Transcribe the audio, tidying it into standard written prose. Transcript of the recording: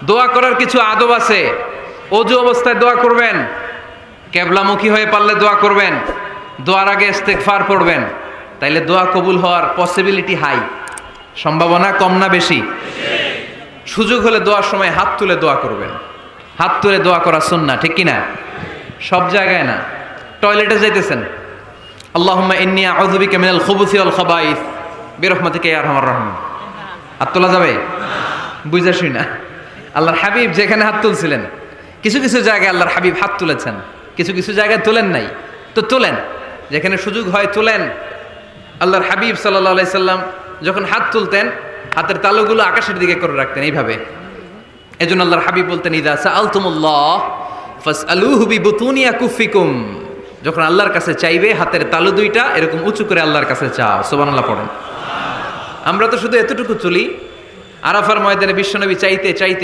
দোয়া করার কিছু আদব আছে। অজু অবস্থায় দোয়া করবেন, কেবলামুখী হয়ে পারলে দোয়া করবেন, দোয়ার আগে ইস্তেগফার পড়বেন, তাইলে দোয়া কবুল হওয়ার পসিবিলিটি হাই, সম্ভাবনা কম না বেশি? সুযোগ হলে দোয়ার সময় হাত তুলে দোয়া করবেন। হাত তুলে দোয়া করা সুন্নাহ, ঠিক কিনা? সব জায়গায় না। টয়লেটে যাইতেছেন, আল্লাহুম্মা ইন্নী আউযু বিকা মিনাল খুবুসি ওয়াল খাবাইস বিরহমাতিকা ইয়া আরহামার রাহিমিন। হাত তোলা যাবে? বুঝা শুই না। আল্লাহর হাবিব যেখানে হাত তুলছিলেন, কিছু কিছু জায়গায় আল্লাহর হাবিব হাত তুলেছেন, কিছু কিছু জায়গায় তোলেন নাই, তো তোলেন, যেখানে সুযোগ হয় তোলেন। আল্লাহর হাবিব সাল্লাল্লাহু আলাইহি সাল্লাম যখন হাত তুলতেন, হাতের তালুগুলো আকাশের দিকে করে রাখতেন এইভাবে। এজন্য আল্লাহর হাবিব বলতেন, ইযা সাআলতুমুল্লাহ ফাসআলুহু বিবুতুনি আকুফিকুম। যখন আল্লাহর কাছে চাইবে, হাতের তালু দুইটা এরকম উঁচু করে আল্লাহর কাছে চাও। সুবহানাল্লাহ পড়েন। আমরা তো শুধু এতটুকু চলি, আরাফার ময়দানে বিশ্বনবী চাইতে চাইতে